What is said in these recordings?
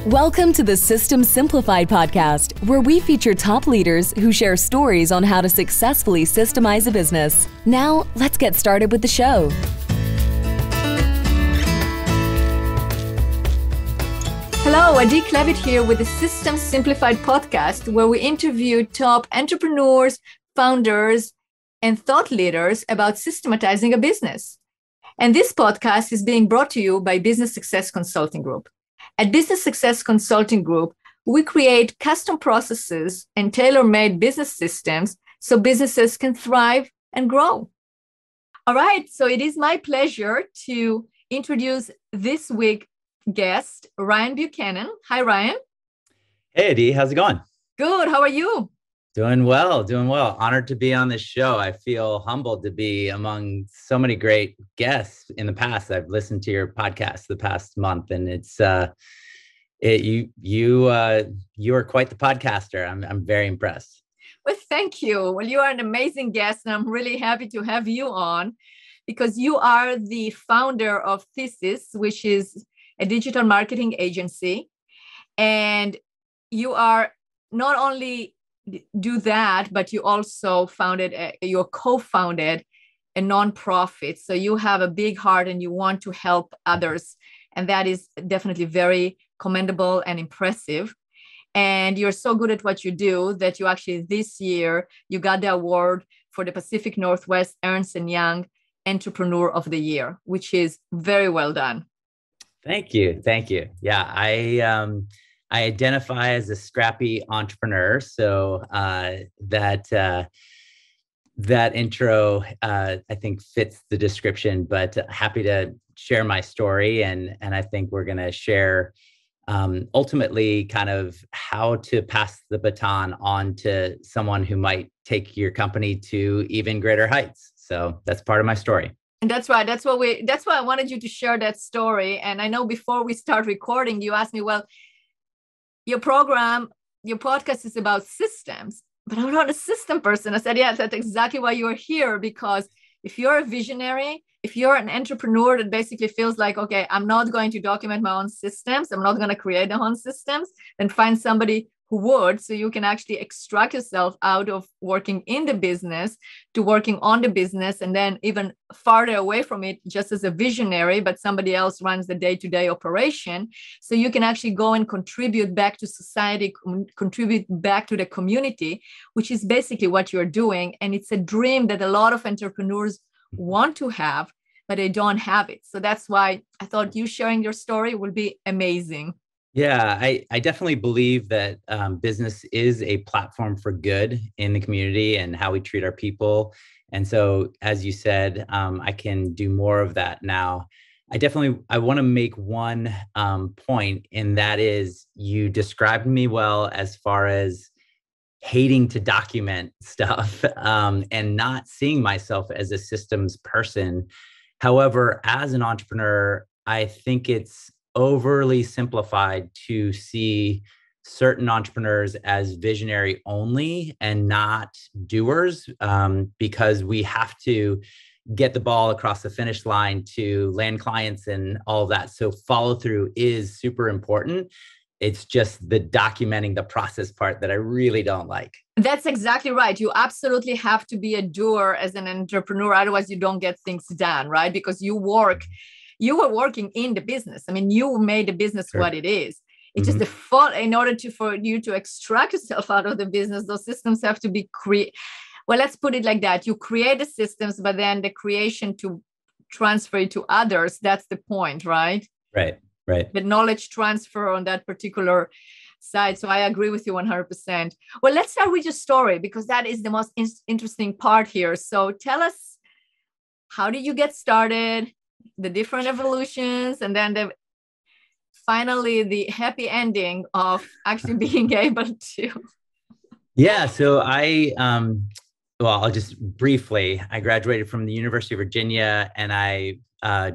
Welcome to the System Simplified podcast, where we feature top leaders who share stories on how to successfully systemize a business. Now, let's get started with the show. Hello, Adi Klevit here with the System Simplified podcast, where we interview top entrepreneurs, founders, and thought leaders about systematizing a business. And this podcast is being brought to you by Business Success Consulting Group. At Business Success Consulting Group, we create custom processes and tailor-made business systems so businesses can thrive and grow. All right, so it is my pleasure to introduce this week's guest, Ryan Buchanan. Hi, Ryan. Hey, Adi, how's it going? Good. How are you? Doing well. Honored to be on this show. I feel humbled to be among so many great guests in the past. I've listened to your podcast the past month, and it's you are quite the podcaster. I'm very impressed. Well, thank you. Well, you are an amazing guest, and I'm really happy to have you on because you are the founder of Thesis, which is a digital marketing agency, and you are not only do that, but you also co-founded a nonprofit. So you have a big heart and you want to help others. And that is definitely very commendable and impressive. And you're so good at what you do that you actually this year, you got the award for the Pacific Northwest Ernst & Young Entrepreneur of the Year, which is very well done. Thank you. Yeah, I identify as a scrappy entrepreneur, so that intro I think fits the description. But happy to share my story, and I think we're going to share ultimately kind of how to pass the baton on to someone who might take your company to even greater heights. So that's part of my story. And that's right. That's why I wanted you to share that story. And I know before we start recording, you asked me, well, your podcast is about systems, but I'm not a system person. I said, yeah, that's exactly why you're here. Because if you're a visionary, if you're an entrepreneur that basically feels like, okay, I'm not going to document my own systems, I'm not going to create my own systems, then find somebody who would, so you can actually extract yourself out of working in the business to working on the business, and then even farther away from it just as a visionary, but somebody else runs the day-to-day operation. So you can actually go and contribute back to society, contribute back to the community, which is basically what you're doing. And it's a dream that a lot of entrepreneurs want to have, but they don't have it. So that's why I thought you sharing your story will be amazing. Yeah, I definitely believe that business is a platform for good in the community and how we treat our people. And so, as you said, I can do more of that now. I want to make one point, and that is you described me well as far as hating to document stuff and not seeing myself as a systems person. However, as an entrepreneur, I think it's overly simplified to see certain entrepreneurs as visionary only and not doers, because we have to get the ball across the finish line to land clients and all of that. So follow through is super important. It's just the documenting the process part that I really don't like. That's exactly right. You absolutely have to be a doer as an entrepreneur. Otherwise, you don't get things done, right? Because you were working in the business. I mean, you made the business what it is. It's just the fault. In order for you to extract yourself out of the business, those systems have to be well, let's put it like that. You create the systems, but then the creation to transfer it to others, that's the point, right? Right. The knowledge transfer on that particular side. So I agree with you 100%. Well, let's start with your story, because that is the most interesting part here. So tell us, how did you get started? The different evolutions, and then finally the happy ending of actually being able to. Yeah. So I'll just briefly, I graduated from the University of Virginia, and I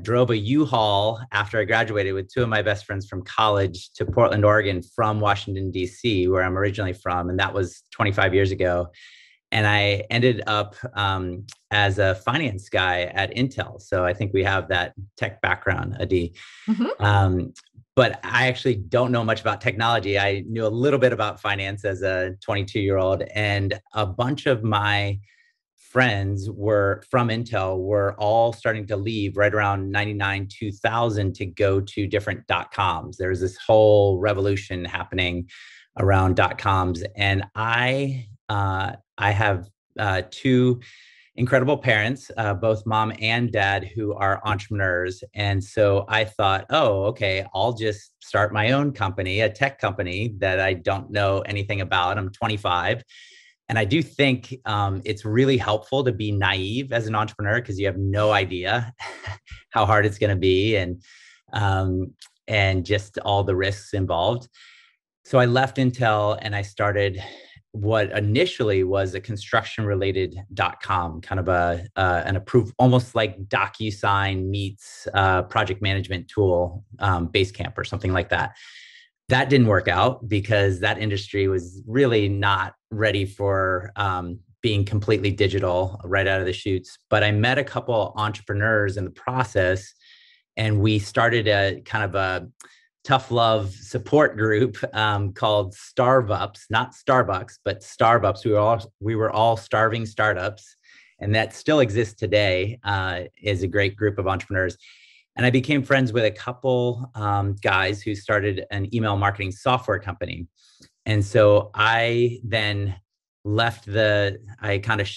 drove a U-Haul after I graduated with two of my best friends from college to Portland, Oregon from Washington, D.C., where I'm originally from. And that was 25 years ago. And I ended up as a finance guy at Intel. So I think we have that tech background, Adi. but I actually don't know much about technology. I knew a little bit about finance as a 22-year-old, and a bunch of my friends were from Intel were all starting to leave right around 99, 2000 to go to different .coms. There was this whole revolution happening around .coms. And I have two incredible parents, both mom and dad, who are entrepreneurs. And so I thought, oh, okay, I'll just start my own company, a tech company that I don't know anything about. I'm 25. And I do think it's really helpful to be naive as an entrepreneur, because you have no idea how hard it's going to be, and just all the risks involved. So I left Intel and I started what initially was a construction-related .com, kind of an approved, almost like DocuSign meets project management tool, Basecamp or something like that. That didn't work out because that industry was really not ready for being completely digital right out of the chutes. But I met a couple entrepreneurs in the process, and we started a kind of a tough love support group called Starbups, not Starbucks, but Starbups. We were all starving startups, and that still exists today. Is a great group of entrepreneurs. And I became friends with a couple guys who started an email marketing software company. And so I then I kind of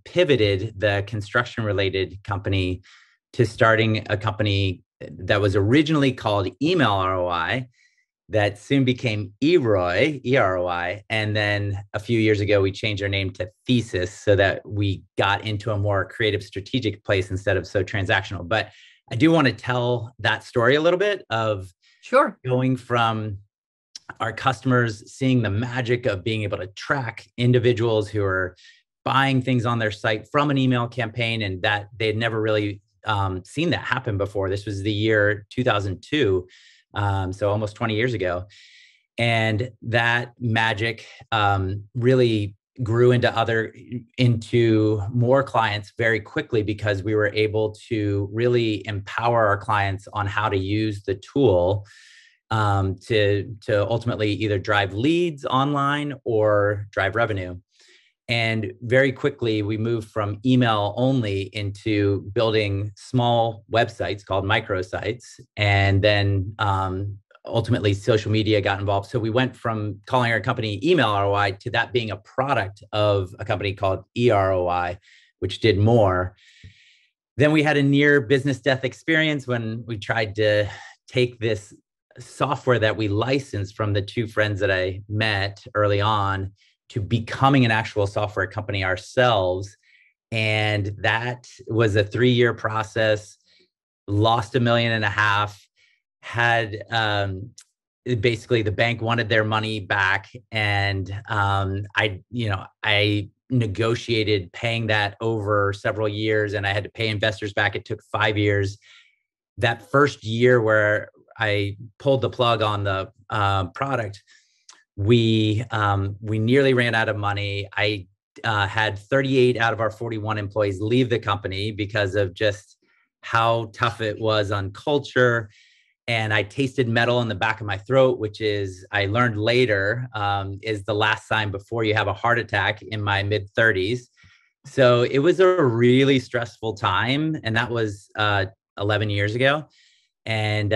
pivoted the construction related company to starting a company that was originally called Email ROI, that soon became eROI, E-R-O-I. And then a few years ago, we changed our name to Thesis so that we got into a more creative, strategic place instead of so transactional. But I do want to tell that story a little bit of going from our customers seeing the magic of being able to track individuals who are buying things on their site from an email campaign, and that they'd never really seen that happen before. This was the year 2002, so almost 20 years ago. And that magic really grew into more clients very quickly, because we were able to really empower our clients on how to use the tool to ultimately either drive leads online or drive revenue. And very quickly, we moved from email only into building small websites called microsites. And then ultimately, social media got involved. So we went from calling our company Email ROI to that being a product of a company called eROI, which did more. Then we had a near business death experience when we tried to take this software that we licensed from the two friends that I met early on to becoming an actual software company ourselves. And that was a 3-year process, lost $1.5 million, had basically the bank wanted their money back. And I negotiated paying that over several years, and I had to pay investors back. It took 5 years. That first year where I pulled the plug on the product, we nearly ran out of money. I had 38 out of our 41 employees leave the company because of just how tough it was on culture. And I tasted metal in the back of my throat, which is, I learned later, is the last sign before you have a heart attack, in my mid-30s. So it was a really stressful time. And that was 11 years ago. And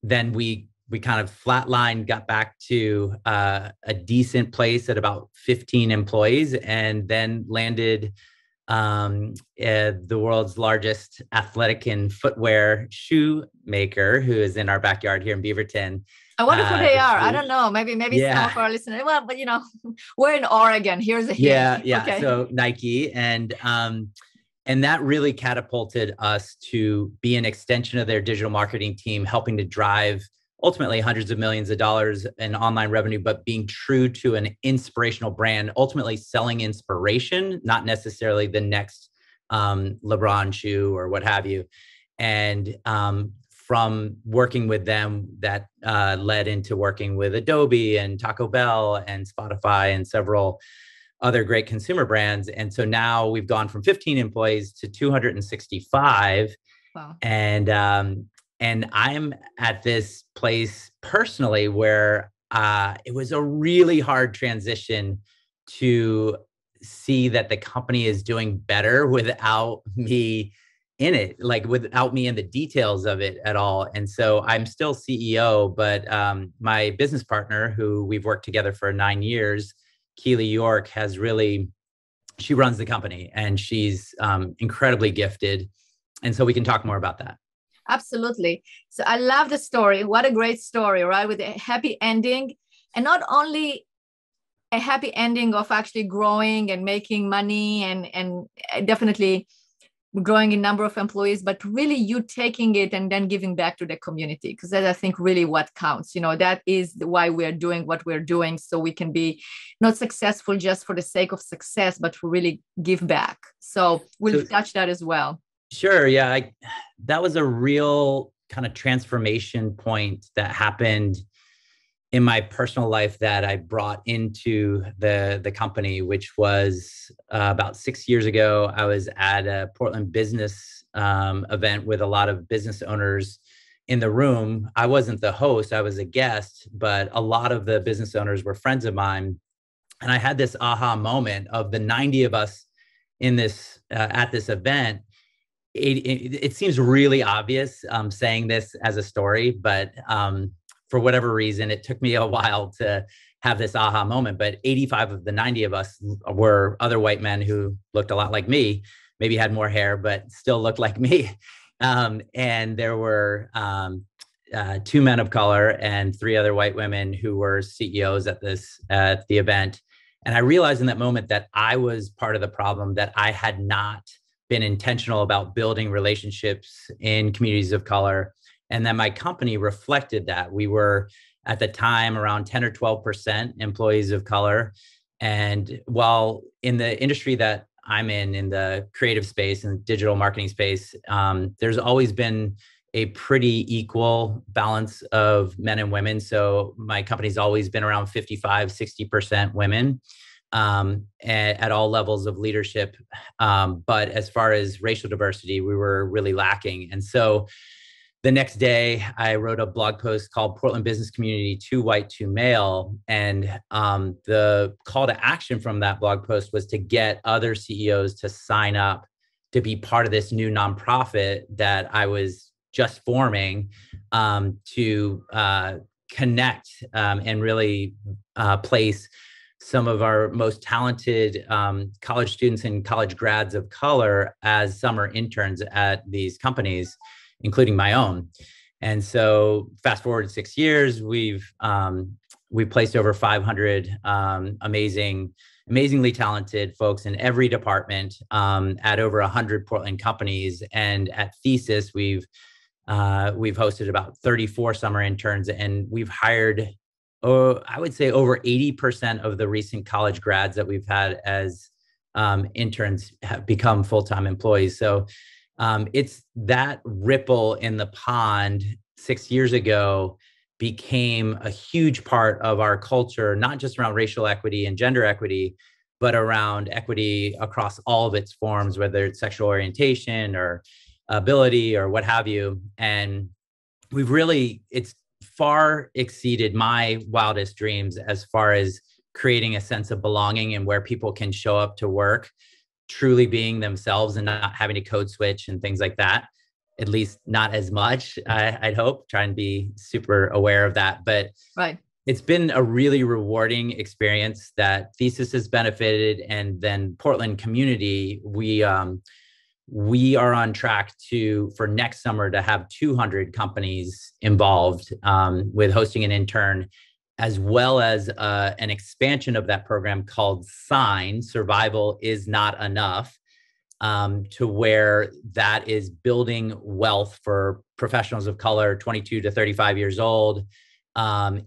then we kind of flatlined, got back to a decent place at about 15 employees, and then landed the world's largest athletic and footwear shoe maker, who is in our backyard here in Beaverton. I wonder who they are. I don't know. Maybe Yeah. some of our listeners. Well, but we're in Oregon. Here's a hint. Yeah. Okay. So Nike, and that really catapulted us to be an extension of their digital marketing team, helping to drive ultimately hundreds of millions of dollars in online revenue, but being true to an inspirational brand, ultimately selling inspiration, not necessarily the next LeBron shoe or what have you. And from working with them, that led into working with Adobe and Taco Bell and Spotify and several other great consumer brands. And so now we've gone from 15 employees to 265. Wow. And And I'm at this place personally where it was a really hard transition to see that the company is doing better without me in it, like without me in the details of it at all. And so I'm still CEO, but my business partner, who we've worked together for 9 years, Keely York, she runs the company, and she's incredibly gifted. And so we can talk more about that. Absolutely. So I love the story. What a great story, right? With a happy ending, and not only a happy ending of actually growing and making money and definitely growing in number of employees, but really you taking it and then giving back to the community, because that's, I think, really what counts. That is why we're doing what we're doing, so we can be not successful just for the sake of success, but to really give back. So we'll touch that as well. Sure. Yeah. That was a real kind of transformation point that happened in my personal life that I brought into the company, which was about 6 years ago. I was at a Portland business event with a lot of business owners in the room. I wasn't the host, I was a guest, but a lot of the business owners were friends of mine. And I had this aha moment of the 90 of us in this at this event. It seems really obvious saying this as a story, but for whatever reason, it took me a while to have this aha moment. But 85 of the 90 of us were other white men who looked a lot like me, maybe had more hair, but still looked like me. And there were 2 men of color and 3 other white women who were CEOs at the event. And I realized in that moment that I was part of the problem, that I had not been intentional about building relationships in communities of color. And then my company reflected that. We were at the time around 10 or 12% employees of color. And while in the industry that I'm in the creative space and digital marketing space, there's always been a pretty equal balance of men and women. So my company's always been around 55, 60% women. At all levels of leadership. But as far as racial diversity, we were really lacking. And so the next day, I wrote a blog post called Portland Business Community, Too White, Too Male. And the call to action from that blog post was to get other CEOs to sign up to be part of this new nonprofit that I was just forming to connect and really place some of our most talented college students and college grads of color as summer interns at these companies, including my own. And so fast forward 6 years, we've placed over 500 amazingly talented folks in every department at over 100 Portland companies. And at Thesis, we've hosted about 34 summer interns, and we've hired I would say over 80% of the recent college grads that we've had as interns have become full-time employees. So it's that ripple in the pond 6 years ago became a huge part of our culture, not just around racial equity and gender equity, but around equity across all of its forms, whether it's sexual orientation or ability or what have you. And it's far exceeded my wildest dreams as far as creating a sense of belonging and where people can show up to work, truly being themselves and not having to code switch and things like that. At least not as much, I'd hope, try and be super aware of that. But right. It's been a really rewarding experience that Thesis has benefited. And then Portland community, we are on track for next summer to have 200 companies involved with hosting an intern, as well as an expansion of that program called SIGN, Survival is Not Enough, to where that is building wealth for professionals of color, 22 to 35 years old,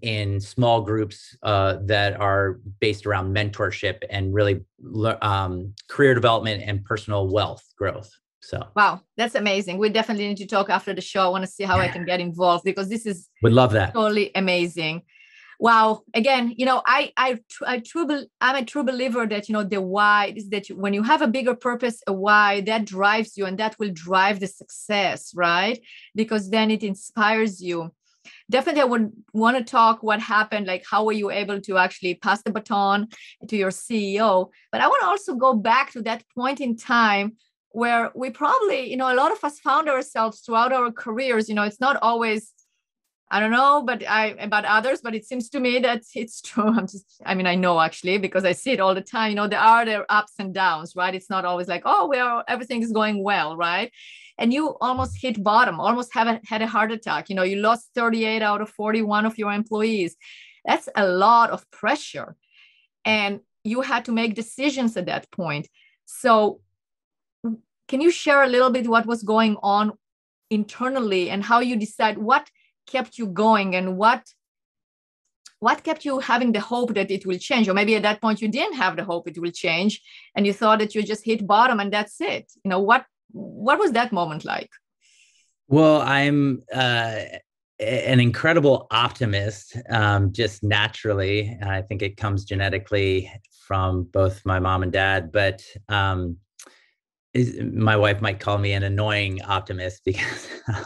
in small groups that are based around mentorship and really career development and personal wealth growth. So wow, that's amazing. We definitely need to talk after the show. I want to see how I can get involved, because this is would love that. Totally amazing. Wow. Again, I'm a true believer that, the why is that when you have a bigger purpose, a why that drives you, and that will drive the success, right? Because then it inspires you. Definitely, I would want to talk what happened, like how were you able to actually pass the baton to your CEO? But I want to also go back to that point in time where we probably, a lot of us found ourselves throughout our careers. It's not always, I don't know, about others, but it seems to me that it's true. I know actually, because I see it all the time, there are ups and downs, right? It's not always like, oh, everything is going well, right? And you almost hit bottom, almost had a heart attack. You lost 38 out of 41 of your employees. That's a lot of pressure. And you had to make decisions at that point. So can you share a little bit what was going on internally and how you decide what kept you going and what kept you having the hope that it will change? Or maybe at that point you didn't have the hope it will change and you thought that you just hit bottom and that's it. What was that moment like? Well, I'm an incredible optimist, just naturally. I think it comes genetically from both my mom and dad, but my wife might call me an annoying optimist because I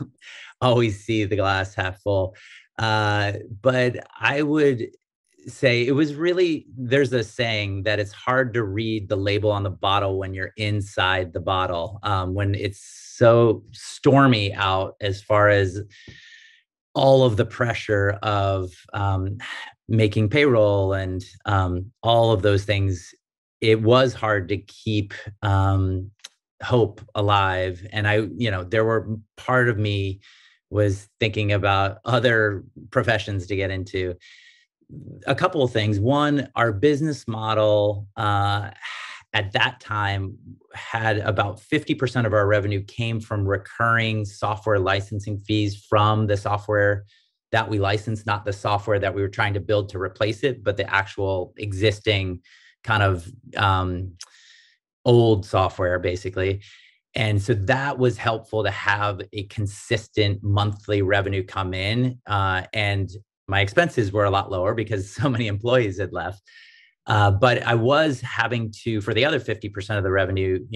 always see the glass half full. But I would say it was really, there's a saying that it's hard to read the label on the bottle when you're inside the bottle, when it's so stormy out as far as all of the pressure of making payroll and all of those things. It was hard to keep hope alive. And part of me was thinking about other professions to get into. A couple of things. One, our business model at that time had about 50% of our revenue came from recurring software licensing fees from the software that we licensed, not the software that we were trying to build to replace it, but the actual existing kind of old software, basically. And so that was helpful to have a consistent monthly revenue come in. And my expenses were a lot lower because so many employees had left. But I was having to, for the other 50% of the revenue,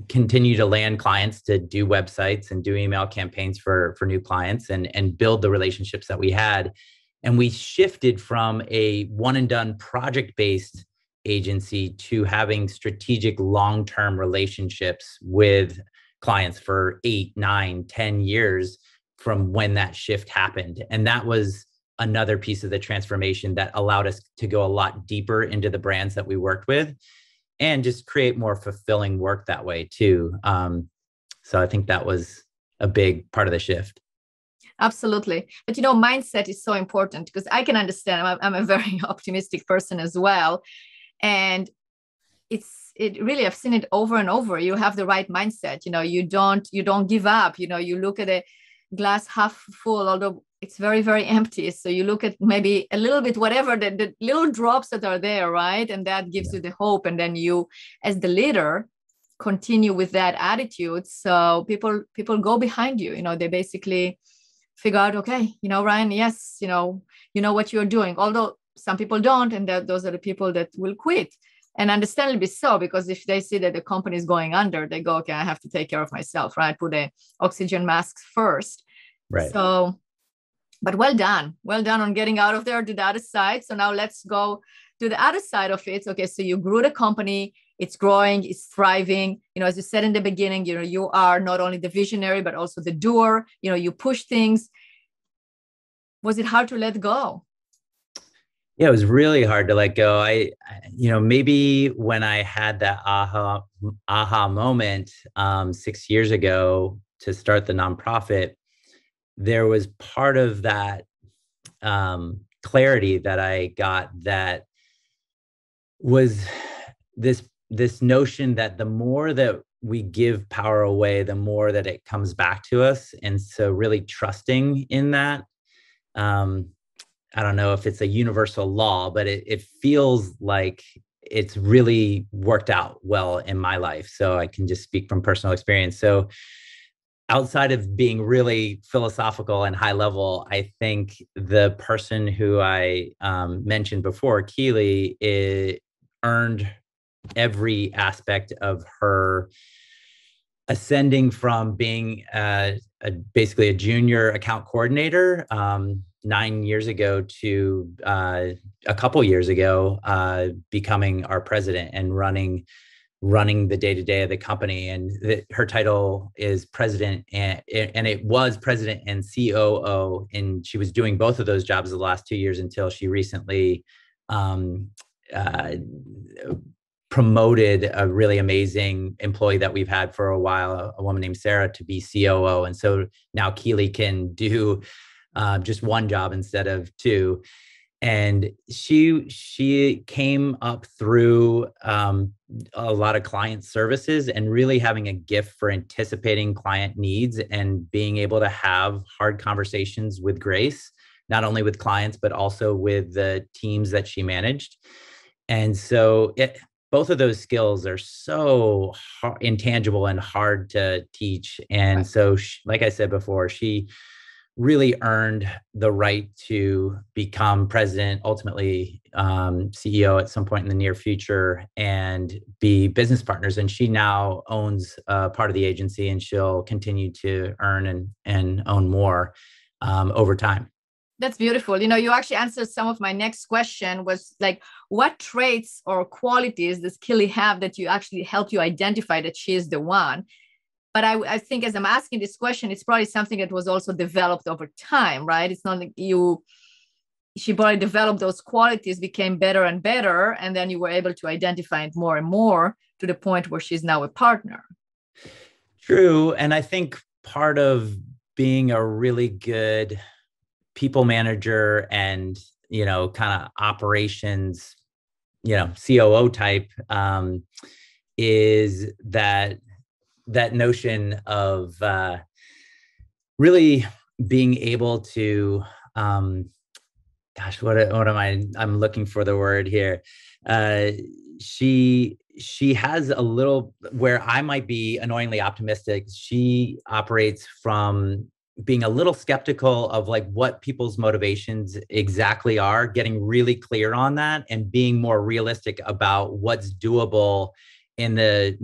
continue to land clients to do websites and do email campaigns for new clients and build the relationships that we had. And we shifted from a one and done project-based agency to having strategic long-term relationships with clients for 8, 9, 10 years from when that shift happened. And that was another piece of the transformation that allowed us to go a lot deeper into the brands that we worked with and just create more fulfilling work that way too. So I think that was a big part of the shift. Absolutely. But, mindset is so important because I can understand. I'm a very optimistic person as well. And it really, I've seen it over and over. You have the right mindset. You don't give up. You look at a glass half full, although it's very, very empty. So you look at maybe a little bit, whatever, the little drops that are there, right? And that gives you the hope. And then you, as the leader, continue with that attitude. So people go behind you. They basically figure out, okay, Ryan, yes, you know what you're doing. Although some people don't, and those are the people that will quit. And understandably so, because if they see that the company is going under, they go, okay, I have to take care of myself, right? Put the oxygen masks first. Right. So, but well done on getting out of there to the other side. So now let's go to the other side of it. Okay, so you grew the company, it's growing, it's thriving. As you said in the beginning, you are not only the visionary, but also the doer. You push things. Was it hard to let go? Yeah, it was really hard to let go. Maybe when I had that aha moment 6 years ago to start the nonprofit, there was part of that clarity that I got that was this notion that the more that we give power away, the more that it comes back to us. And so really trusting in that. I don't know if it's a universal law, but it feels like it's really worked out well in my life. So I can just speak from personal experience. So outside of being really philosophical and high level, I think the person who I mentioned before, Keely, earned every aspect of her ascending from being basically a junior account coordinator 9 years ago to a couple years ago becoming our president and running the day-to-day of the company. And her title is president, and it was president and COO, and she was doing both of those jobs the last 2 years until she recently promoted a really amazing employee that we've had for a while, a woman named Sarah, to be COO. And so now Keely can do just one job instead of two. And she came up through a lot of client services and really having a gift for anticipating client needs and being able to have hard conversations with grace, not only with clients, but also with the teams that she managed. And so both of those skills are so intangible and hard to teach. And so, like I said before, she really earned the right to become president, ultimately CEO at some point in the near future, and be business partners. And she now owns part of the agency, and she'll continue to earn and own more over time. That's beautiful. You actually answered some of my next question, was like, what traits or qualities does Keely have that you actually helped you identify that she is the one? But I think as I'm asking this question, it's probably something that was also developed over time, right? It's not like she probably developed those qualities, became better and better, and then you were able to identify it more and more to the point where she's now a partner. True. And I think part of being a really good people manager and, kind of operations, COO type is that notion of really being able to, what am I'm looking for the word here. She has a little, where I might be annoyingly optimistic, she operates from being a little skeptical of like what people's motivations exactly are, getting really clear on that, and being more realistic about what's doable in the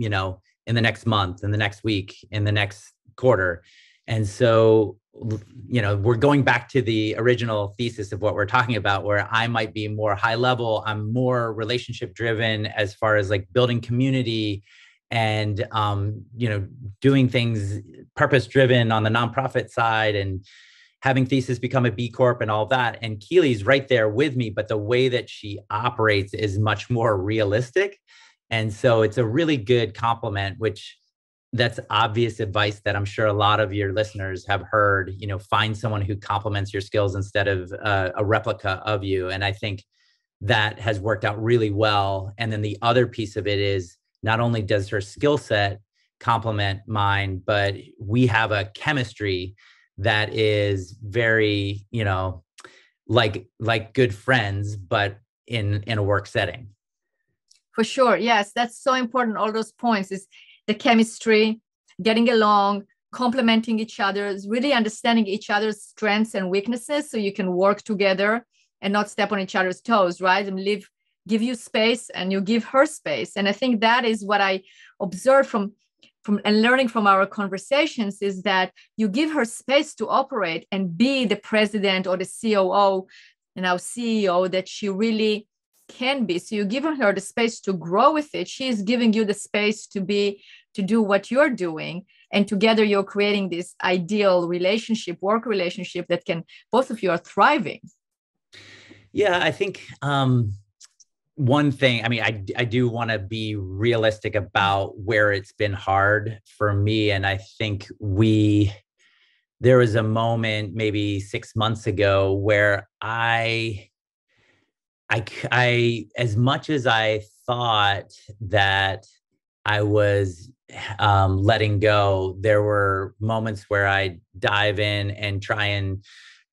next month, in the next week, in the next quarter. And so, we're going back to the original thesis of what we're talking about, where I might be more high level. I'm more relationship driven as far as like building community and, doing things purpose driven on the nonprofit side, and having Thesis become a B Corp and all of that. And Keely's right there with me, but the way that she operates is much more realistic. And so it's a really good compliment, which that's obvious advice that I'm sure a lot of your listeners have heard, find someone who complements your skills instead of a replica of you. And I think that has worked out really well. And then the other piece of it is, not only does her skill set complement mine, but we have a chemistry that is very, like good friends, but in a work setting. For sure. Yes, that's so important. All those points is the chemistry, getting along, complementing each other, is really understanding each other's strengths and weaknesses so you can work together and not step on each other's toes, right? And give you space and you give her space. And I think that is what I observed from and learning from our conversations, is that you give her space to operate and be the president or the COO and our CEO that she really can be. So you're giving her the space to grow with it. She is giving you the space to do what you're doing. And together you're creating this ideal relationship, work relationship that both of you are thriving. Yeah, I think one thing, I do want to be realistic about where it's been hard for me. And I think there was a moment maybe 6 months ago where I, as much as I thought that I was letting go, there were moments where I dive in and try and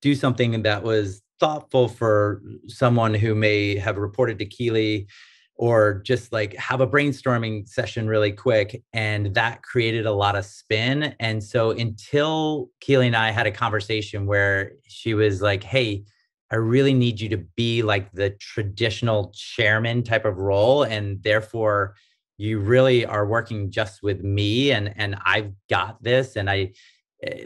do something that was thoughtful for someone who may have reported to Keely or just like have a brainstorming session really quick. And that created a lot of spin. And so until Keely and I had a conversation where she was like, hey, I really need you to be like the traditional chairman type of role. And therefore you really are working just with me, and I've got this. And I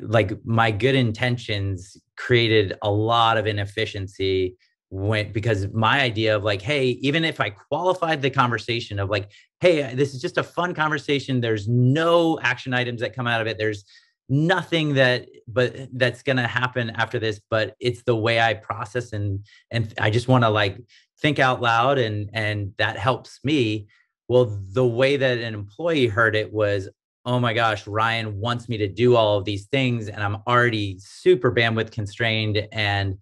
like my good intentions created a lot of inefficiency because my idea of like, hey, even if I qualified the conversation of like, hey, this is just a fun conversation, there's no action items that come out of it, there's nothing that's going to happen after this, but it's the way I process and I just want to like think out loud, and that helps me. Well, the way that an employee heard it was, oh my gosh, Ryan wants me to do all of these things, and I'm already super bandwidth constrained, and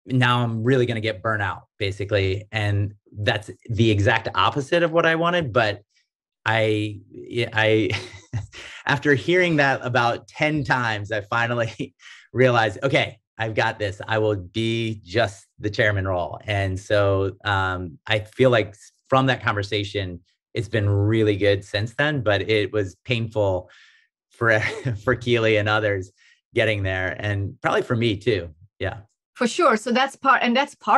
now I'm really going to get burnt out, basically. And that's the exact opposite of what I wanted. But I after hearing that about 10 times, I finally realized, okay, I've got this. I will be just the chairman role. And so I feel like from that conversation, it's been really good since then, but it was painful for Keely and others getting there, and probably for me too. Yeah. For sure. So that's part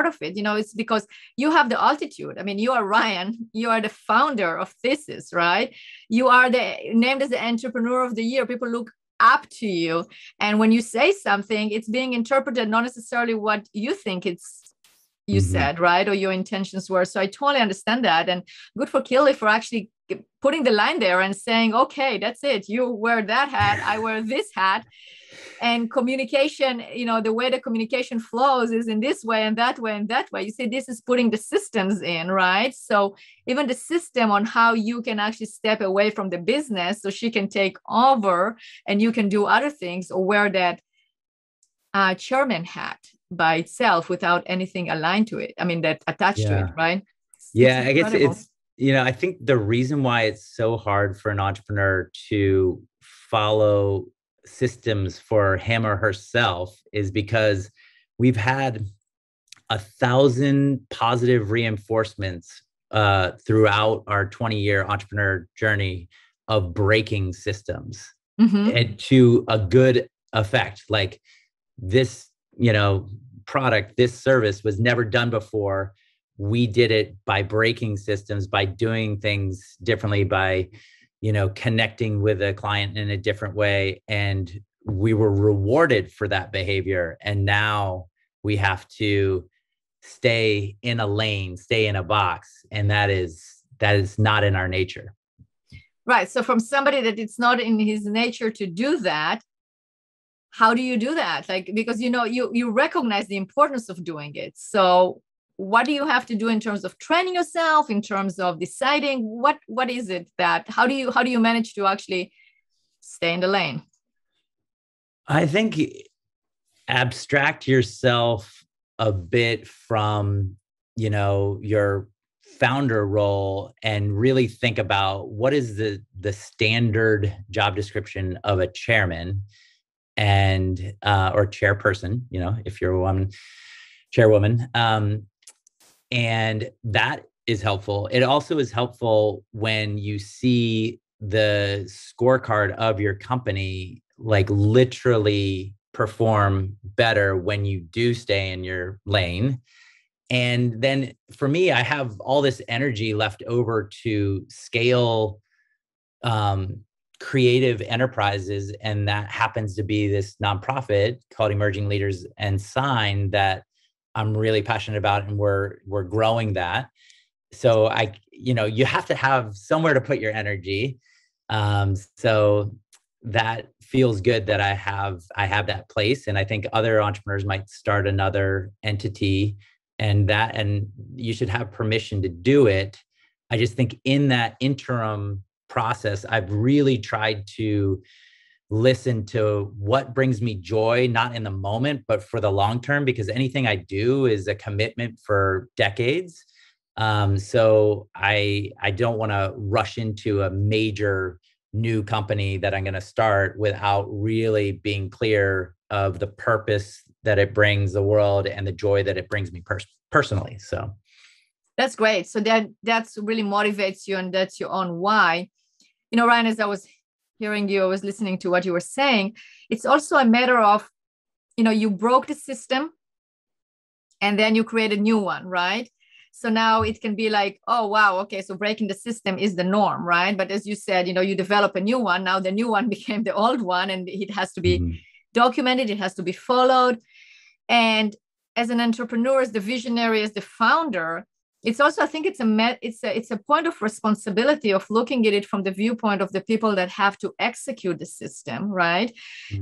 of it. It's because you have the altitude. I mean, you are Ryan, you are the founder of Thesis, right? You are named as the entrepreneur of the year. People look up to you. And when you say something, it's being interpreted, not necessarily what you think you said, right? Or your intentions were. So I totally understand that. And good for Keely for actually putting the line there and saying, okay, that's it. You wear that hat, I wear this hat. And communication, the way the communication flows is in this way and that way and that way. You see, this is putting the systems in, right? So even the system on how you can actually step away from the business so she can take over and you can do other things, or wear that chairman hat by itself without anything aligned to it. I mean, that attached to it, right? I guess it's, I think the reason why it's so hard for an entrepreneur to follow systems for him or herself is because we've had 1,000 positive reinforcements throughout our 20-year entrepreneur journey of breaking systems and to a good effect. Like this, product, this service was never done before. We did it by breaking systems, by doing things differently, by connecting with a client in a different way. And we were rewarded for that behavior. And now we have to stay in a lane, stay in a box. And that is not in our nature. Right. So from somebody that it's not in his nature to do that, how do you do that? Like, because, you recognize the importance of doing it. So what do you have to do in terms of training yourself, in terms of deciding what is it that, how do you manage to actually stay in the lane? I think abstract yourself a bit from, your founder role and really think about what is the standard job description of a chairman and, or chairperson, if you're a woman, chairwoman. And that is helpful. It also is helpful when you see the scorecard of your company, like literally perform better when you do stay in your lane. And then for me, I have all this energy left over to scale creative enterprises. And that happens to be this nonprofit called Emerging Leaders and Sign that I'm really passionate about, and we're growing that. So you have to have somewhere to put your energy. So that feels good that I have that place. And I think other entrepreneurs might start another entity, and you should have permission to do it. I just think in that interim process, I've really tried to listen to what brings me joy, not in the moment, but for the long term, because anything I do is a commitment for decades. So I don't want to rush into a major new company that I'm going to start without really being clear of the purpose that it brings the world and the joy that it brings me personally. So. That's great. So that's really motivates you, and that's your own why. Ryan, as I was hearing you, I was listening to what you were saying. It's also a matter of, you broke the system and then you create a new one, right? So now it can be like, oh, wow, okay, so breaking the system is the norm, right? But as you said, you develop a new one. Now the new one became the old one, and it has to be documented. It has to be followed. And as an entrepreneur, as the visionary, as the founder, it's also, I think it's a point of responsibility of looking at it from the viewpoint of the people that have to execute the system, right?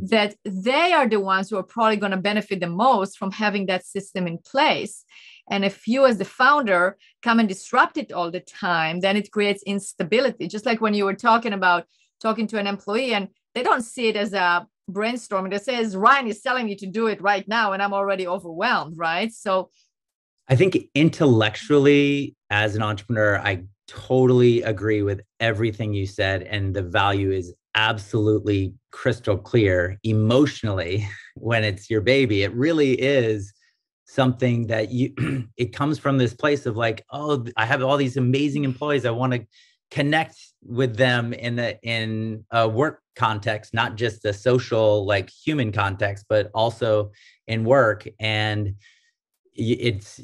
That they are the ones who are probably going to benefit the most from having that system in place. And if you as the founder come and disrupt it all the time, then it creates instability. Just like when you were talking to an employee, and they don't see it as a brainstorming. They say, Ryan is telling me to do it right now, and I'm already overwhelmed, right? So I think intellectually, as an entrepreneur, I totally agree with everything you said. And the value is absolutely crystal clear. Emotionally, when it's your baby, it really is something that it comes from this place of like, oh, I have all these amazing employees. I want to connect with them in a work context, not just a social, like human context, but also in work. And it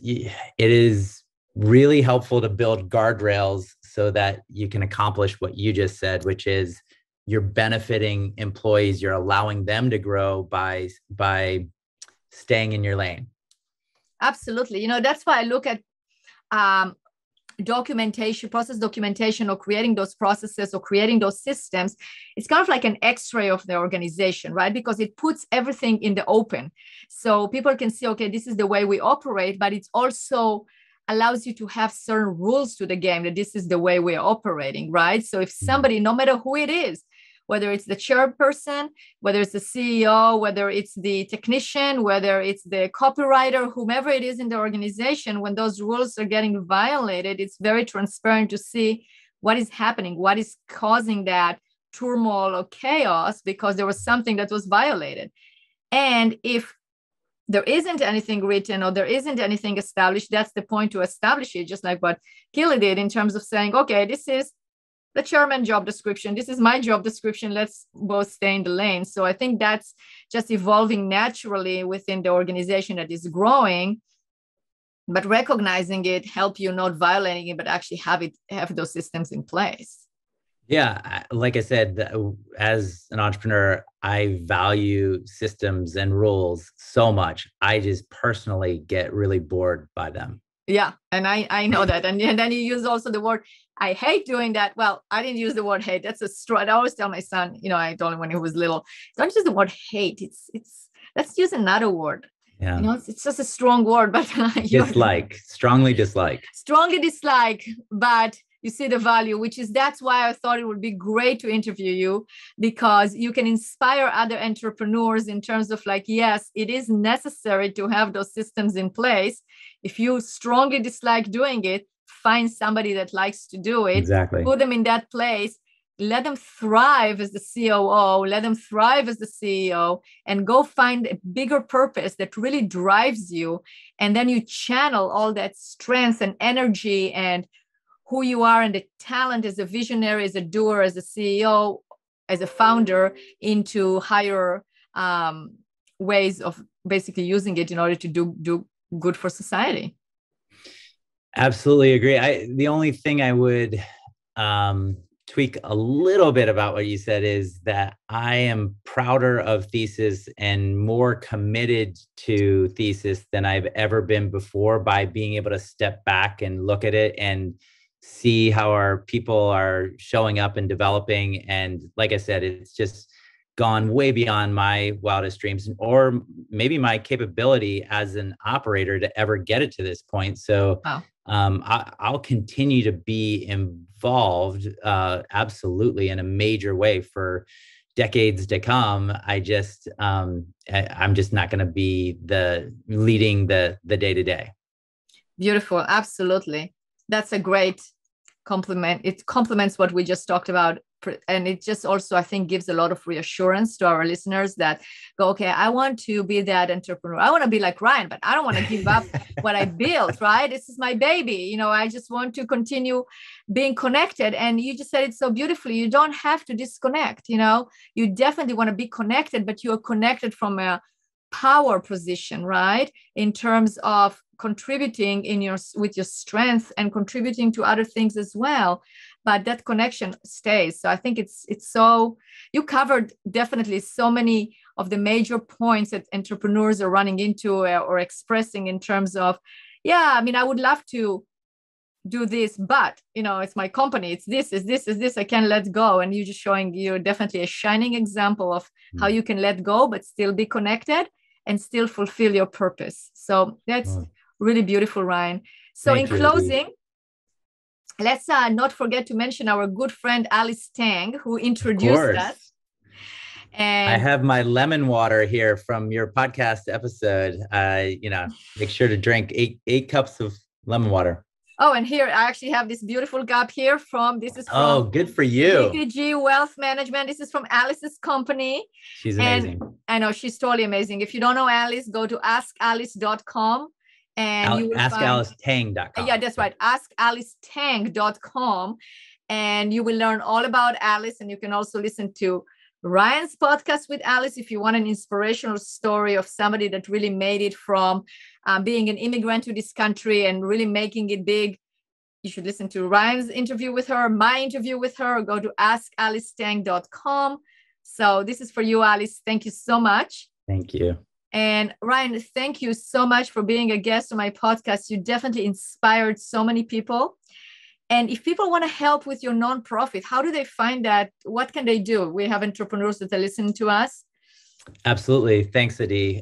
is really helpful to build guardrails so that you can accomplish what you just said, which is you're benefiting employees, you're allowing them to grow by staying in your lane. Absolutely. That's why I look at process documentation, or creating those processes or creating those systems. It's kind of like an X-ray of the organization, right? Because it puts everything in the open. So people can see, okay, this is the way we operate, but it also allows you to have certain rules to the game, that this is the way we're operating, right? So if somebody, no matter who it is, whether it's the chairperson, whether it's the CEO, whether it's the technician, whether it's the copywriter, whomever it is in the organization, when those rules are getting violated, it's very transparent to see what is happening, what is causing that turmoil or chaos, because there was something that was violated. And if there isn't anything written or there isn't anything established, that's the point to establish it, just like what Keely did in terms of saying, okay, this is the chairman job description. This is my job description. Let's both stay in the lane. So I think that's just evolving naturally within the organization that is growing, but recognizing it, help you not violating it, but actually have those systems in place. Yeah. Like I said, as an entrepreneur, I value systems and rules so much. I just personally get really bored by them. Yeah. And I know that. And then you use also the word, I hate doing that. Well, I didn't use the word hate. That's a strong. I always tell my son, I told him when he was little, don't use the word hate. Let's use another word. Yeah. It's just a strong word, but strongly dislike, but you see the value, that's why I thought it would be great to interview you, because you can inspire other entrepreneurs in terms of like, yes, it is necessary to have those systems in place. If you strongly dislike doing it, find somebody that likes to do it, exactly. Put them in that place, let them thrive as the COO, let them thrive as the CEO, and go find a bigger purpose that really drives you. And then you channel all that strength and energy and who you are and the talent as a visionary, as a doer, as a CEO, as a founder into higher ways of basically using it in order to do good for society. Absolutely agree. The only thing I would tweak a little bit about what you said is that I am prouder of Thesis and more committed to Thesis than I've ever been before, by being able to step back and look at it and see how our people are showing up and developing. And like I said, it's just gone way beyond my wildest dreams, or maybe my capability as an operator to ever get it to this point. So wow. I'll continue to be involved absolutely in a major way for decades to come. I'm just not going to be leading the day-to-day. Beautiful. Absolutely. That's a great compliment. It complements what we just talked about and it just also, I think, gives a lot of reassurance to our listeners that go, okay, I want to be that entrepreneur. I want to be like Ryan, but I don't want to give up what I built, right? This is my baby. You know, I just want to continue being connected. And you just said it so beautifully. You don't have to disconnect, you know, you definitely want to be connected, but you are connected from a power position, right? In terms of contributing with your strength and contributing to other things as well. But that connection stays. So I think it's so, you covered definitely so many of the major points that entrepreneurs are running into or expressing in terms of, yeah, I mean, I would love to do this, but, you know, it's my company, it's this, I can't let go. And you're just showing, you're definitely a shining example of how you can let go, but still be connected and still fulfill your purpose. So that's really beautiful, Ryan. So in closing, let's not forget to mention our good friend Alice Tang, who introduced us. And I have my lemon water here from your podcast episode. You know, make sure to drink eight cups of lemon water. Oh, and here I actually have this beautiful cup here this is from good for you. BTG Wealth Management. This is from Alice's company. She's amazing. And I know she's totally amazing. If you don't know Alice, go to askalice.com. And you will AskAliceTang.com. Yeah, that's right. AskAliceTang.com. And you will learn all about Alice. And you can also listen to Ryan's podcast with Alice if you want an inspirational story of somebody that really made it from being an immigrant to this country and really making it big. You should listen to Ryan's interview with her, my interview with her. Go to AskAliceTang.com. So this is for you, Alice. Thank you so much. Thank you. And Ryan, thank you so much for being a guest on my podcast. You definitely inspired so many people. And if people want to help with your nonprofit, how do they find that? What can they do? We have entrepreneurs that are listening to us. Absolutely. Thanks, Adi.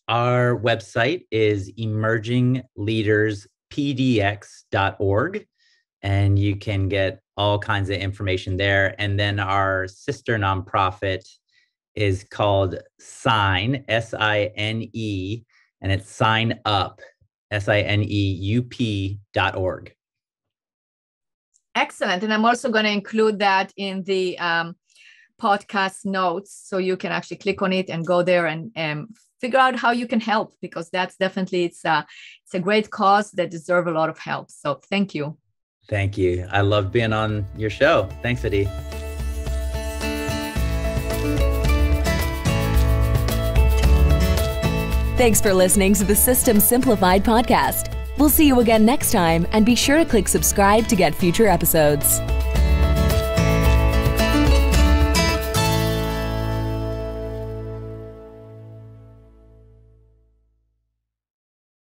Our website is emergingleaderspdx.org, and you can get all kinds of information there. And then our sister nonprofit is called Sign, SINE, and it's Sign Up, SINEUP.org. Excellent. And I'm also going to include that in the podcast notes, so you can actually click on it and go there and figure out how you can help, because that's definitely, it's a great cause that deserves a lot of help. So thank you. Thank you. I love being on your show. Thanks, Adi. Thanks for listening to the System Simplified podcast. We'll see you again next time, and be sure to click subscribe to get future episodes.